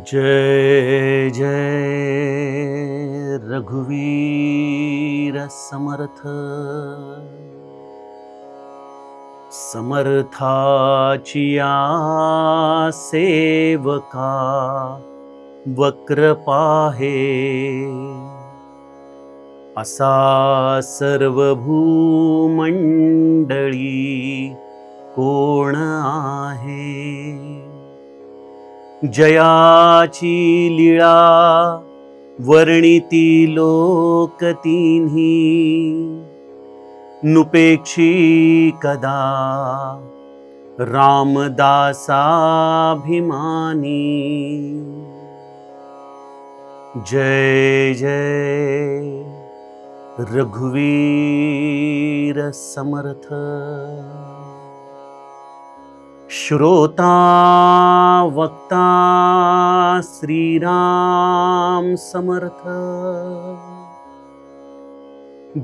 जय जय रघुवीर समर्थ। समर्थाचिया सेवका वक्र पाहे, असा सर्व भूमंडळी कोण आहे। जयाची लीळा वर्णिती लोक तिन्ही, नुपेक्षी कदा रामदासाभिमानी। जय जय रघुवीर समर्थ। श्रोता वक्ता श्रीराम समर्थ।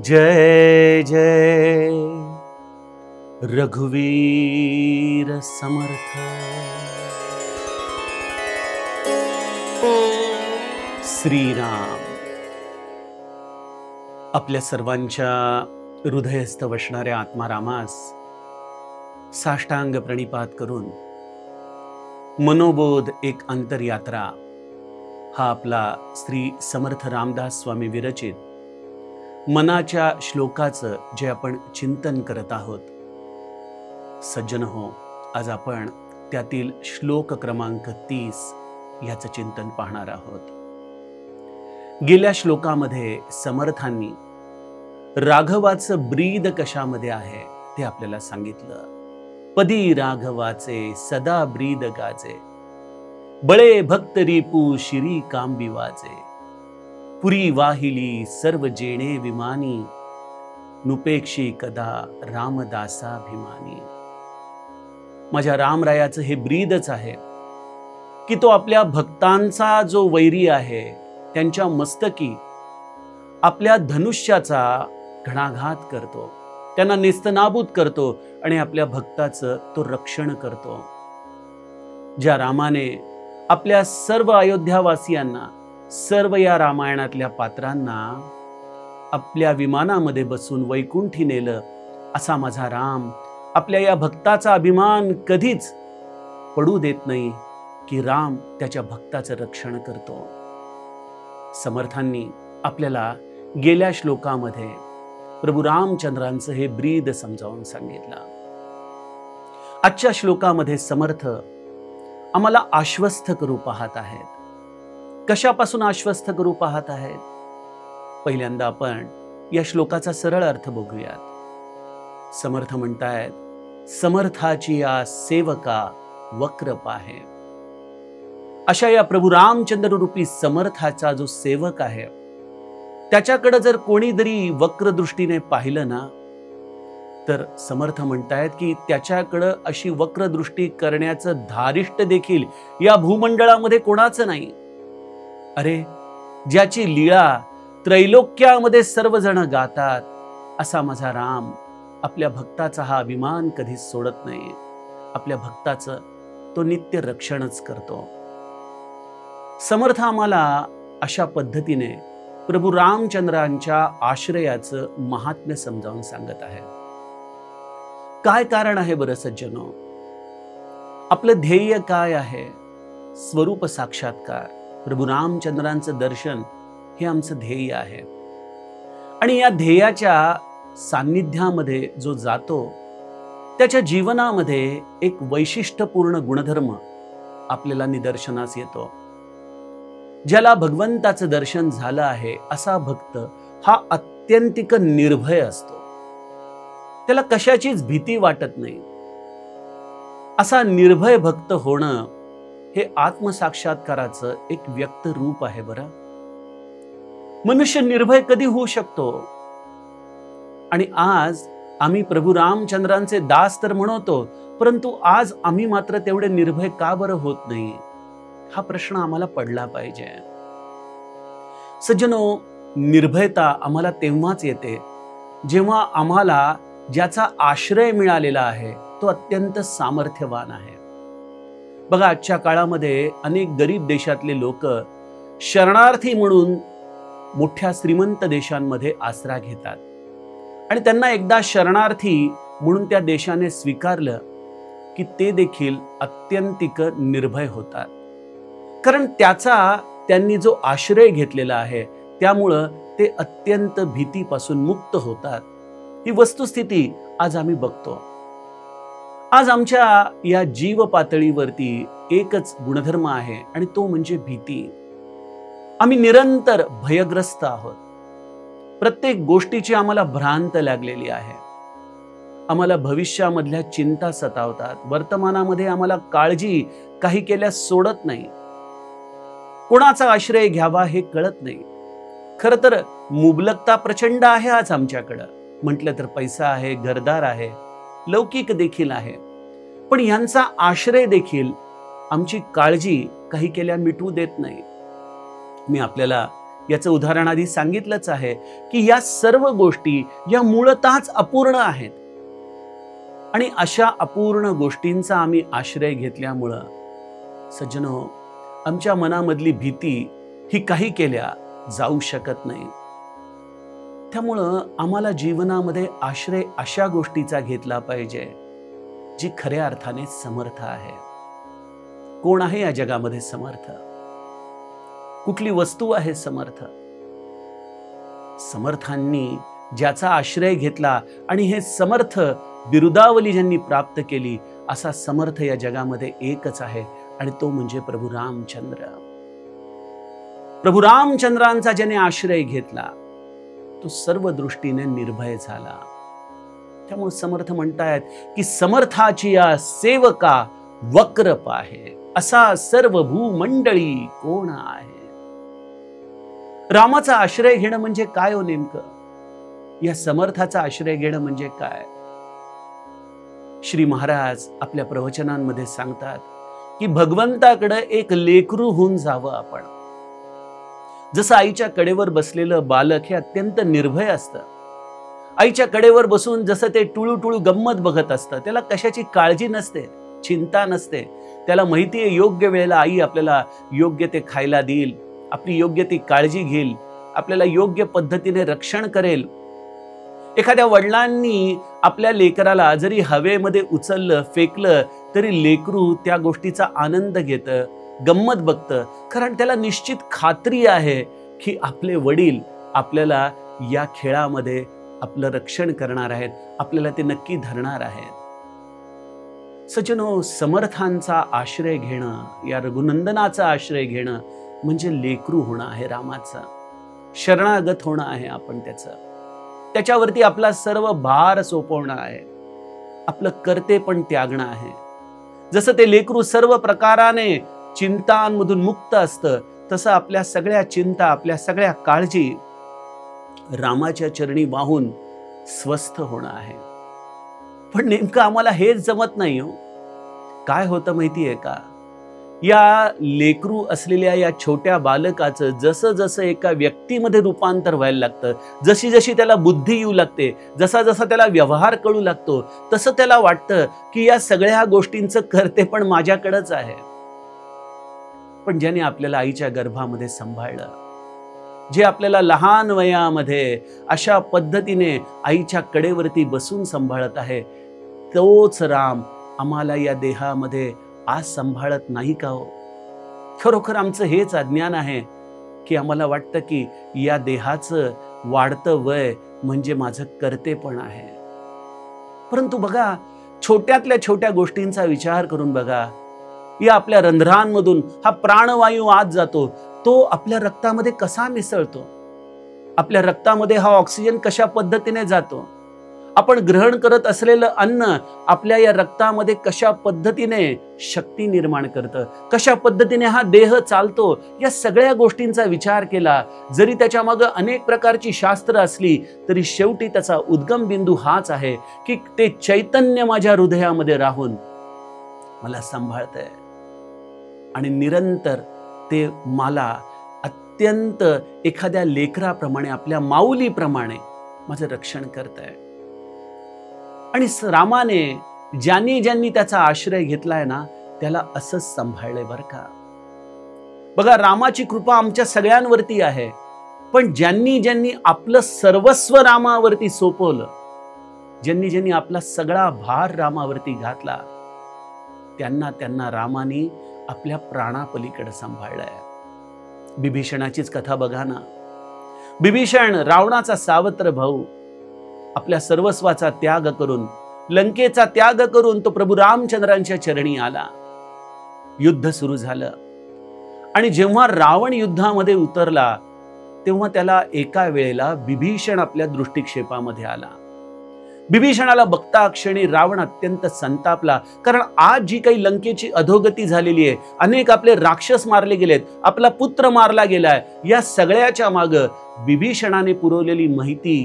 जय जय रघुवीर समर्थ। श्रीराम आपल्या सर्वांच्या हृदयस्थ वसणाऱ्या आत्मारामास साष्टांग प्रणिपात करून मनोबोध एक अंतरयात्रा हा आपला श्री समर्थ रामदास स्वामी विरचित मनाच्या श्लोकाचं जे आपण चिंतन करत आहोत। सज्जन हो, आज आपण त्यातील श्लोक क्रमांक 30 याचं चिंतन पाहणार आहोत। गेल्या श्लोकामध्ये समर्थांनी राघवाचं ब्रीद कशामध्ये आहे ते आपल्याला सांगितलं। पदी राघवाचे सदा ब्रीद गाजे, बळे भक्त रिपू शिरी कांबिवाचे। पुरी वाहिली सर्व जेणे विमानी, नुपेक्षी कदा रामदासाभिमानी। माझ्या रामरायाचं हे ब्रीदच आहे की तो आपल्या भक्तांचा जो वैरी आहे त्यांच्या मस्तकी आपल्या धनुष्याचा घणाघात करतो, त्यांना नेस्तनाबूत करतो आणि आपल्या भक्ताचं तो रक्षण करतो। ज्या रामाने आपल्या सर्व अयोध्यावासियांना, सर्व या रामायणातल्या पात्रांना आपल्या विमानामध्ये बसून वैकुंठी नेलं, असा माझा राम आपल्या या भक्ताचा अभिमान कधीच पडू देत नाही की राम त्याच्या भक्ताचं रक्षण करतो। समर्थांनी आपल्याला गेल्या श्लोकामध्ये प्रभू रामचंद्रांचं हे ब्रीद समजावून सांगितलं। आजच्या श्लोकामध्ये समर्थ आम्हाला आश्वस्त करू पाहत आहेत। कशापासून आश्वस्त करू पाहत आहेत? पहिल्यांदा आपण या श्लोकाचा सरळ अर्थ बघूयात। समर्थ म्हणतायत, समर्थाची या सेवका वक्र पाहे। अशा या प्रभू रामचंद्र रूपी समर्थाचा जो सेवक आहे त्याच्याकडे जर कोणी जरी वक्र दृष्टीने पाहिलं ना, तर समर्थ म्हणतायत की त्याच्याकडे अशी वक्र दृष्टी करण्याचं धारिष्ट देखील या भूमंडळामध्ये कोणाचं नाही। अरे, ज्याची लीळा त्रैलोक्यामध्ये सर्वजण गातात, असा माझा राम आपल्या भक्ताचा हा अभिमान कधीच सोडत नाही। आपल्या भक्ताचं तो नित्य रक्षणच करतो। समर्थ आम्हाला अशा पद्धतीने प्रभू रामचंद्रांच्या आश्रयाचं महात्म्य समजावून सांगत आहे। काय कारण आहे बरं सज्जनो? आपलं ध्येय काय आहे? स्वरूप साक्षात्कार, प्रभू रामचंद्रांचं दर्शन हे आमचं ध्येय आहे। आणि या ध्येयाच्या सान्निध्यामध्ये जो जातो त्याच्या जीवनामध्ये एक वैशिष्ट्यपूर्ण गुणधर्म आपल्याला निदर्शनास येतो। ज्याला भगवंताचं दर्शन झालं आहे असा भक्त हा अत्यंतिक निर्भय असतो, त्याला कशाचीच भीती वाटत नाही। असा निर्भय भक्त होणं हे आत्मसाक्षात्काराचं एक व्यक्त रूप आहे बरं। मनुष्य निर्भय कधी होऊ शकतो? आणि आज आम्ही प्रभू रामचंद्रांचे दास तर म्हणतो, परंतु आज आम्ही मात्र तेवढे निर्भय का बरं होत नाही? हा प्रश्न आम्हाला पडला पाहिजे। सज्जनो, निर्भयता आम्हाला तेव्हाच येते जेव्हा आम्हाला ज्याचा आश्रय मिळालेला आहे तो अत्यंत सामर्थ्यवान आहे। बघा, आजच्या काळामध्ये अनेक गरीब देशातले लोक शरणार्थी म्हणून मोठ्या श्रीमंत देशांमध्ये आसरा घेतात आणि त्यांना एकदा शरणार्थी म्हणून त्या देशाने स्वीकारलं की ते देखील अत्यंतिक निर्भय होतात, कारण त्यांनी जो आश्रय घेतलेला आहे त्यामुळं ते अत्यंत भीतीपासून मुक्त होतात। ही वस्तुस्थिती आज आम्ही बघतो। आज आमच्या या जीव पातळीवरती एकच गुणधर्म आहे आणि तो म्हणजे भीती। आम्ही निरंतर भयग्रस्त आहोत। प्रत्येक गोष्टीची आम्हाला भ्रांत लागलेली आहे। आम्हाला भविष्यामधल्या चिंता सतावतात, वर्तमानामध्ये आम्हाला काळजी काही केल्यास सोडत नाही, कोणाचा आश्रय घ्यावा हे कळत नाही। खरं तर मुबलकता प्रचंड आहे आज आमच्याकडं, म्हटलं तर पैसा आहे, घरदार आहे, लौकिक देखील आहे, पण यांचा आश्रय देखील आमची काळजी काही केल्या मिटवू देत नाही। मी आपल्याला याचं उदाहरण आधी सांगितलंच आहे की या सर्व गोष्टी या मूळतःच अपूर्ण आहेत आणि अशा अपूर्ण गोष्टींचा आम्ही आश्रय घेतल्यामुळं सज्जनो, आमच्या मनामधली भीती ही काही केल्या जाऊ शकत नाही। त्यामुळं आम्हाला जीवनामध्ये आश्रय अशा गोष्टीचा घेतला पाहिजे जी खऱ्या अर्थाने समर्थ आहे। कोण आहे या जगामध्ये समर्थ? कुठली वस्तू आहे समर्थ? समर्थांनी ज्याचा आश्रय घेतला आणि हे समर्थ बिरुदावली ज्यांनी प्राप्त केली, असा समर्थ या जगामध्ये एकच आहे आणि तो म्हणजे प्रभू रामचंद्र। प्रभू रामचंद्रांचा ज्याने आश्रय घेतला तो सर्व दृष्टीने निर्भय झाला। त्यामुळे समर्थ म्हणतायत की समर्थाची या सेवका वक्र पाहे, असा सर्व भूमंडळी कोण आहे? रामाचा आश्रय घेणं म्हणजे काय हो नेमकं? या समर्थाचा आश्रय घेणं म्हणजे काय? श्री महाराज आपल्या प्रवचनांमध्ये सांगतात की भगवंताकडे एक लेकरू होऊन जावं आपण। जसं आईच्या कडेवर बसलेलं बालक हे अत्यंत निर्भय असतं, आईच्या कडेवर बसून जसं ते टुळू टुळू गंमत बघत असतं, त्याला कशाची काळजी नसते, चिंता नसते, त्याला माहिती आहे योग्य वेळेला आई आपल्याला योग्य ते खायला देईल, आपली योग्य ती काळजी घेईल, आपल्याला योग्य पद्धतीने रक्षण करेल। एखाद्या वडिलांनी आपल्या लेकराला जरी हवेमध्ये उचललं, फेकलं, तरी लेकरू त्या गोष्टीचा आनंद घेतं, गंमत बघतं, कारण त्याला निश्चित खात्री आहे की आपले वडील आपल्याला या खेळामध्ये आपलं रक्षण करणार आहेत, आपल्याला ते नक्की धरणार आहेत। सज्जनो, समर्थांचा आश्रय घेणं, या रघुनंदनाचा आश्रय घेणं म्हणजे लेकरू होणं आहे रामाचं, शरणागत होणं आहे आपण त्याच्यावरती आपला सर्व भार सोपवणं आहे, आपलं कर्ते पण त्यागणं आहे। जसं ते लेकरू सर्व प्रकाराने चिंतांमधून मुक्त असतं, तसं आपल्या सगळ्या चिंता, आपल्या सगळ्या काळजी रामाच्या चरणी वाहून स्वस्थ होणं आहे। पण नेमकं आम्हाला हेच जमत नाही हो। काय होतं माहितीये का? या लेकरू असलेल्या या छोट्या बालकाचं जसं जसं एका व्यक्तीमध्ये रूपांतर व्हायला लागतं, जशी जशी त्याला बुद्धी येऊ लागते, जसा जसा त्याला व्यवहार कळू लागतो, तसं त्याला वाटतं की या सगळ्या गोष्टींचं कर्ते पण माझ्याकडेच आहे। पण ज्याने आपल्याला आईच्या गर्भामध्ये सांभाळलं, जे आपल्याला लहान वयामध्ये अशा पद्धतीने आईच्या कडेवरती बसून सांभाळत आहे, तोच राम आम्हाला या देहामध्ये आज सांभाळत नाही का हो? खरोखर आमचं हेच अज्ञान आहे की आम्हाला वाटतं की या देहाचं वाढतं वय म्हणजे माझं कर्तेपण आहे। परंतु बघा, छोट्यातल्या छोट्या गोष्टींचा विचार करून बघा, या आपल्या रंध्रांमधून हा प्राणवायू आत जातो, तो आपल्या रक्तामध्ये कसा मिसळतो, आपल्या रक्तामध्ये हा ऑक्सिजन कशा पद्धतीने जातो, आपण ग्रहण करत असलेलं अन्न आपल्या या रक्तामध्ये कशा पद्धतीने शक्ती निर्माण करतं, कशा पद्धतीने हा देह चालतो, या सगळ्या गोष्टींचा विचार केला, जरी त्याच्या मागे अनेक प्रकारची शास्त्र असली तरी शेवटी त्याचा उद्गम बिंदू हाच आहे की ते चैतन्य माझ्या हृदयामध्ये राहून मला सांभाळतंय आणि निरंतर ते मला अत्यंत एखाद्या लेकराप्रमाणे, आपल्या माऊलीप्रमाणे माझं रक्षण करतंय। आणि रामाने ज्यांनी ज्यांनी त्याचा आश्रय घेतलाय ना, त्याला असंच सांभाळलंय बरं का. बघा, रामाची कृपा आमच्या सगळ्यांवरती आहे, पण ज्यांनी ज्यांनी आपलं सर्वस्व रामावरती सोपवलं, ज्यांनी ज्यांनी आपला सगळा भार रामावरती घातला, त्यांना त्यांना रामाने आपल्या प्राणापलीकडे सांभाळलंय. बिभीषणाचीच कथा बघा ना. बिभीषण रावणाचा सावत्र भाऊ, आपल्या सर्वस्वाचा त्याग करून, लंकेचा त्याग करून तो प्रभू रामचंद्रांच्या चरणी आला. युद्ध सुरू झालं आणि जेव्हा रावण युद्धामध्ये उतरला तेव्हा त्याला एका वेळेला बिभीषण आपल्या दृष्टिक्षेपामध्ये आला. बिभीषणाला बघता क्षणी रावण अत्यंत संतापला, कारण आज जी काही लंकेची अधोगती झालेली आहे, अनेक आपले राक्षस मारले गेलेत, आपला पुत्र मारला गेलाय, या सगळ्याच्या माग बिभीषणाने पुरवलेली माहिती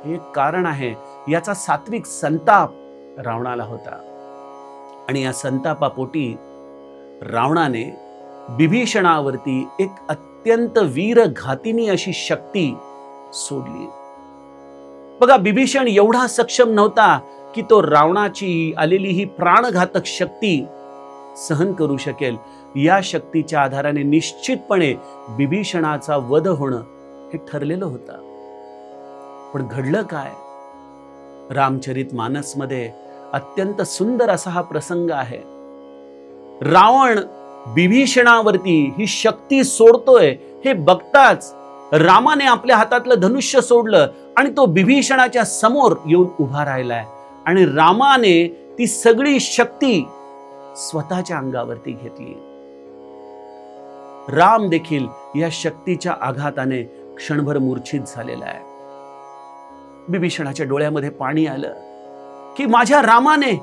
हे कारण आहे. याचा सात्विक संताप रावणाला होता आणि या संतापापोटी रावणाने बिभीषणावरती एक अत्यंत वीरघातिनी अशी शक्ती सोडली. बघा, बिभीषण एवढा सक्षम नव्हता की तो रावणाची आलेली ही प्राणघातक शक्ती सहन करू शकेल. या शक्तीच्या आधाराने निश्चितपणे बिभीषणाचा वध होणं हे ठरलेलं होतं. पण घडलं काय? रामचरितमानसमध्ये अत्यंत सुंदर असा हा प्रसंग आहे. रावण बिभीषणावरती ही शक्ती सोडतोय हे बघताच रामाने आपल्या हातातलं धनुष्य सोडलं आणि तो बिभीषणाच्या समोर येऊन उभा राहिलाय आणि रामाने ती सगळी शक्ती स्वतःच्या अंगावरती घेतली. राम देखील या शक्तीच्या आघाताने क्षणभर मूर्छित झालेला आहे. बिभीषणाच्या डोळ्यामध्ये पाणी आलं की माझ्या रामाने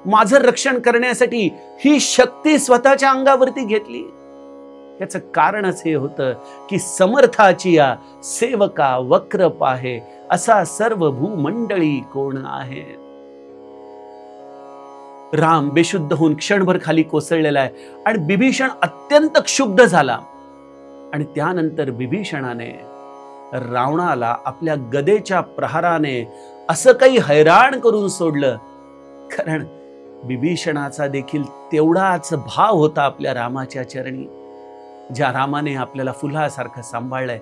माझं रक्षण करण्यासाठी ही शक्ती स्वतःच्या अंगावरती घेतली. याचं कारणच हे होतं की समर्थाची या सेवका वक्र पाहे, असा सर्व भूमंडळी कोण आहे. राम बेशुद्ध होऊन क्षणभर खाली कोसळलेला आहे आणि बिभीषण अत्यंत क्षुब्ध झाला आणि त्यानंतर बिभीषणाने रावणाला आपल्या गदेच्या प्रहाराने असं काही हैराण करून सोडलं, कारण बिभीषणाचा देखील तेवढाच भाव होता आपल्या रामाच्या चरणी. ज्या रामाने आपल्याला फुलासारखं सांभाळलंय,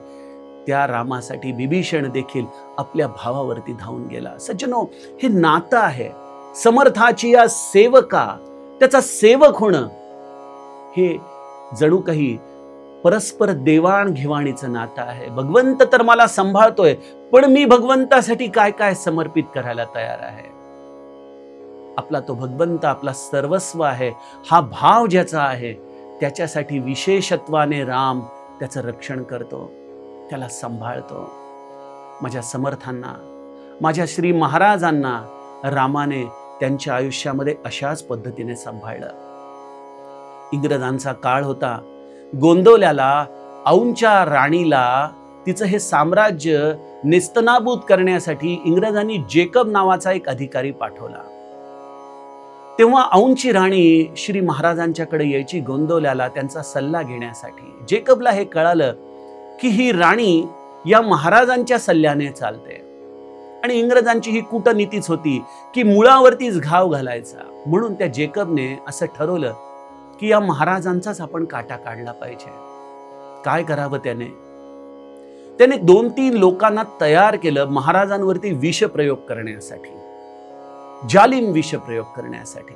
त्या रामासाठी बिभीषण देखील आपल्या भावावरती धावून गेला. सज्जनो, हे नातं आहे. समर्थाची या सेवका, त्याचा सेवक होणं हे जणू काही परस्पर देवाणघेवाणीचं नातं आहे. भगवंत तर मला सांभाळतोय, पण मी भगवंतासाठी काय काय समर्पित करायला तयार आहे. आपला तो भगवंत आपला सर्वस्व आहे, हा भाव ज्याचा आहे त्याच्यासाठी विशेषत्वाने राम त्याचं रक्षण करतो, त्याला सांभाळतो. माझ्या समर्थांना, माझ्या श्री महाराजांना रामाने त्यांच्या आयुष्यामध्ये अशाच पद्धतीने सांभाळलं. इंग्रजांचा काळ होता. गोंदवल्याला औंधच्या राणीला तिचं हे साम्राज्य नेस्तनाबूत करण्यासाठी इंग्रजांनी जेकब नावाचा एक अधिकारी पाठवला. तेव्हा औंधची राणी श्री महाराजांच्याकडे यायची गोंदवल्याला त्यांचा सल्ला घेण्यासाठी. जेकबला हे कळालं की ही राणी या महाराजांच्या सल्ल्याने चालते आणि इंग्रजांची ही कूटनीतीच होती की मुळावरतीच घाव घालायचा. म्हणून त्या जेकबने असं ठरवलं की या महाराजांचाच आपण काटा काढला पाहिजे. काय करावं त्याने 2-3 लोकांना तयार केलं महाराजांवरती विषप्रयोग करण्यासाठी, जालिम विषप्रयोग करण्यासाठी.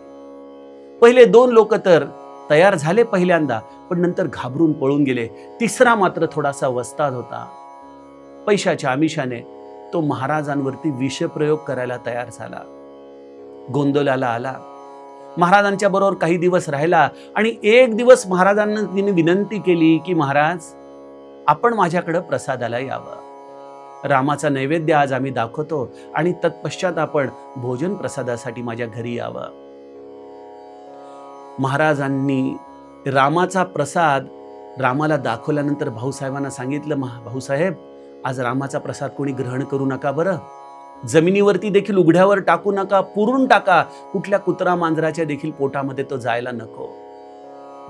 पहिले 2 लोक तर तयार झाले पहिल्यांदा, पण नंतर घाबरून पळून गेले. तिसरा मात्र थोडासा वस्ताद होता. पैशाच्या आमिषाने तो महाराजांवरती विषप्रयोग करायला तयार झाला. गोंदवल्याला आला, महाराजांच्या बरोबर काही दिवस राहिला आणि एक दिवस महाराजांना तिने विनंती केली की महाराज, आपण माझ्याकडे प्रसादाला यावं. रामाचा नैवेद्य आज आम्ही दाखवतो आणि तत्पश्चात आपण भोजन प्रसादासाठी माझ्या घरी यावं. महाराजांनी रामाचा प्रसाद रामाला दाखवल्यानंतर भाऊसाहेबांना सांगितलं, भाऊसाहेब, आज रामाचा प्रसाद कोणी ग्रहण करू नका बरं. जमिनीवरती देखील उघड्यावर टाकू नका, पुरून टाका. कुठल्या कुत्रा मांजराच्या देखील पोटामध्ये तो जायला नको.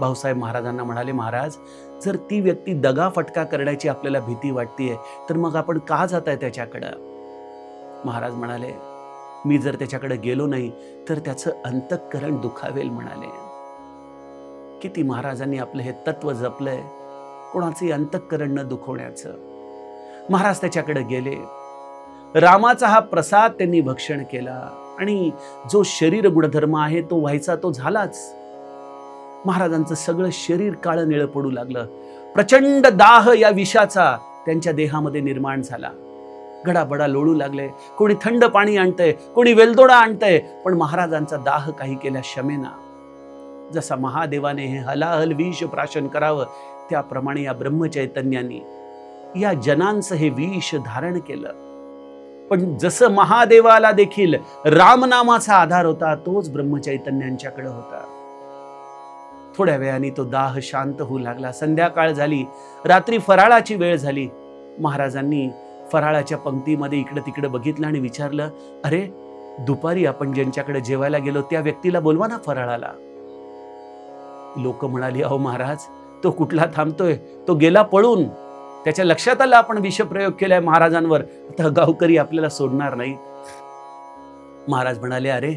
भाऊसाहेब महाराजांना म्हणाले, महाराज, जर ती व्यक्ती दगा फटका करण्याची आपल्याला भीती वाटतेय तर मग आपण का जाताय त्याच्याकडं? महाराज म्हणाले, मी जर त्याच्याकडे गेलो नाही तर त्याचं अंतःकरण दुखावेल म्हणाले. किती महाराजांनी आपलं हे तत्व जपलंय, कोणाचंही अंतःकरण न दुखवण्याचं. महाराज त्याच्याकडे गेले. रामाचा हा प्रसाद त्यांनी भक्षण केला आणि जो शरीर गुणधर्म आहे तो व्हायचा तो झालाच. महाराजांचं सगळं शरीर काळं निळं पडू लागलं. प्रचंड दाह या विषाचा त्यांच्या देहामध्ये निर्माण झाला. गडाबडा लोळू लागले. कोणी थंड पाणी आणतंय, कोणी वेलदोडा आणतंय, पण महाराजांचा दाह काही केल्या शमेना. जसा महादेवाने हे हलाहल विष प्राशन करावं, त्याप्रमाणे या ब्रह्मचैतन्याने या जनांचं हे विष धारण केलं. पण जसं महादेवाला देखील रामनामाचा आधार होता, तोच ब्रह्मचैतन्यांच्याकडे होता. थोड्या वेळाने तो दाह शांत होऊ लागला. संध्याकाळ झाली, रात्री फराळाची वेळ झाली. महाराजांनी फराळाच्या पंक्तीमध्ये इकडे तिकडे बघितलं आणि विचारलं, अरे दुपारी आपण ज्यांच्याकडे जेवायला गेलो त्या व्यक्तीला बोलवा ना फराळाला. लोक म्हणाली, अहो महाराज, तो कुठला थांबतोय, तो गेला पळून. त्याच्या लक्षात आलं आपण विषप्रयोग केलाय महाराजांवर, आता गावकरी आपल्याला सोडणार नाही. महाराज म्हणाले, अरे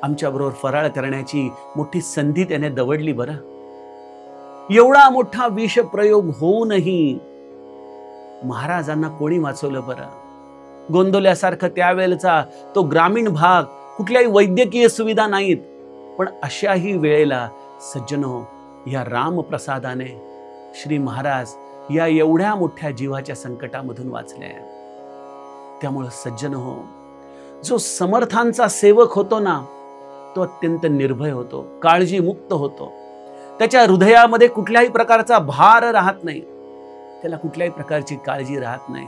आमच्याबरोबर फराळ करण्याची मोठी संधी त्याने दवडली बरं. एवढा मोठा विषप्रयोग होऊनही महाराजांना कोणी वाचवलं बरं. गोंदवल्यासारखं त्यावेळेचा तो ग्रामीण भाग, कुठल्याही वैद्यकीय सुविधा नाहीत, पण अशाही वेळेला सज्जनो, या रामप्रसादाने श्री महाराज या एवढ्या मोठ्या जीवाच्या संकटामधून वाचले. त्यामुळे सज्जनो, जो समर्थांचा सेवक होतो ना, तो अत्यंत निर्भय होतो, काळजीमुक्त होतो. त्याच्या हृदयामध्ये कुठल्याही प्रकारचा भार राहत नाही, त्याला कुठल्याही प्रकारची काळजी राहत नाही.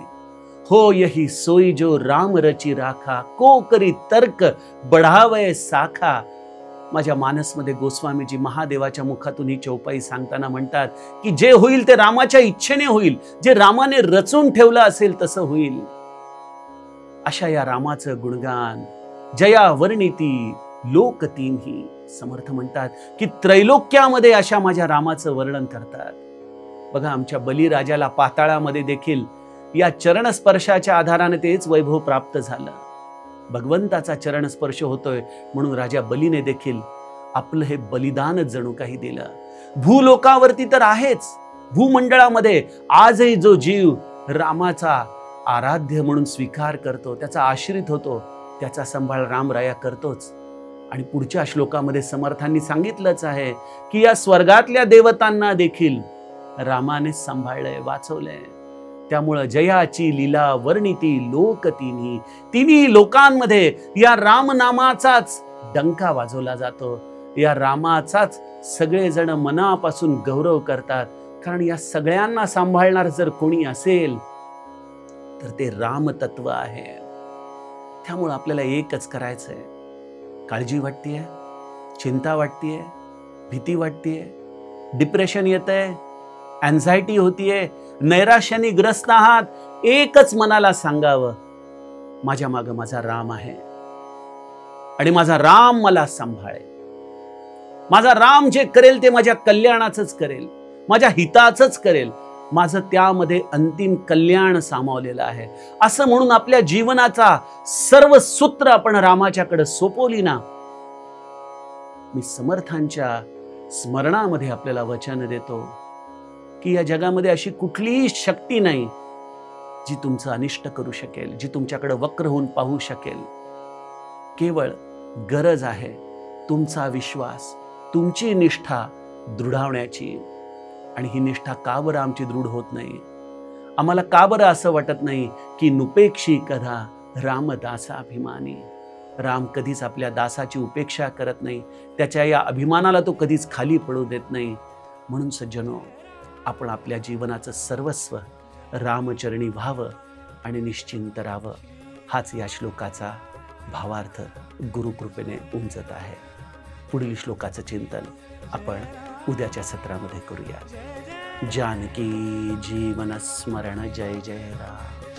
हो यही सोई जो राम रची राखा, को करी तर्क बढावय साखा. माझ्या मानसमध्ये गोस्वामीजी महादेवाच्या मुखातून ही चौपाई सांगताना म्हणतात की जे होईल ते रामाच्या इच्छेने होईल, जे रामाने रचून ठेवलं असेल तसं होईल. अशा या रामाचं गुणगान जया वर्णिती लोक तीनही. समर्थ म्हणतात की त्रैलोक्यामध्ये अशा माझ्या रामाचं वर्णन करतात. बघा, आमच्या बलिराजाला पाताळामध्ये देखील या चरणस्पर्शाच्या आधाराने तेच वैभव प्राप्त झालं. भगवंताचा चरणस्पर्श होतोय म्हणून राजा बलीने देखील आपलं हे बलिदान जणू काही दिलं. भूलोकावरती तर आहेच, भूमंडळामध्ये आजही जो जीव रामाचा आराध्य म्हणून स्वीकार करतो, त्याचा आश्रित होतो, त्याचा सांभाळ रामराया करतोच. आणि पुढच्या श्लोकामध्ये समर्थांनी सांगितलंच आहे की या स्वर्गातल्या देवतांना देखील रामाने सांभाळलंय, वाचवलंय. त्यामुळं जयाची लीला वर्णिती लोक तिन्ही. तिन्ही लोकांमध्ये या रामनामाचाच डंका वाजवला जातो, या रामाचाच सगळेजण मनापासून गौरव करतात. कारण या सगळ्यांना सांभाळणार जर कोणी असेल तर ते रामतत्व आहे. त्यामुळं आपल्याला एकच करायचंय. काळजी वाटतेय, चिंता वाटतेय, भीती वाटतेय, डिप्रेशन येतंय, अँझायटी होतीये, नैराश्याने ग्रस्त आहात, एकच मनाला सांगावं, माझ्या मागं माझा राम आहे आणि माझा राम मला सांभाळेल. माझा राम जे करेल ते माझ्या कल्याणाचंच करेल, माझ्या हिताचंच करेल. माझं त्यामध्ये अंतिम कल्याण सामावलेलं आहे. असं म्हणून आपल्या जीवनाचा सर्व सूत्र आपण रामाच्याकडे सोपवली ना. मी समर्थांच्या स्मरणामध्ये आपल्याला वचन देतो की या जगामध्ये अशी कुठलीही शक्ती नाही जी तुमचं अनिष्ट करू शकेल, जी तुमच्याकडे वक्र होऊन पाहू शकेल. केवळ गरज आहे तुमचा विश्वास, तुमची निष्ठा दृढवण्याची. आणि ही निष्ठा का बरं आमची दृढ होत नाही? आम्हाला का बरं असं वाटत नाही की नुपेक्षी कधा रामदासाभिमानी. राम कधीच आपल्या दासाची उपेक्षा करत नाही, त्याच्या या अभिमानाला तो कधीच खाली पडू देत नाही. म्हणून सज्जनो, आपण आपल्या जीवनाचं सर्वस्व रामचरणी व्हावं आणि निश्चिंत राहावं. हाच या श्लोकाचा भावार्थ गुरुकृपेने उमजत आहे. पुढील श्लोकाचं चिंतन आपण उद्याच्या सत्रामध्ये करूया. जानकी जीवन स्मरण. जय जय राम.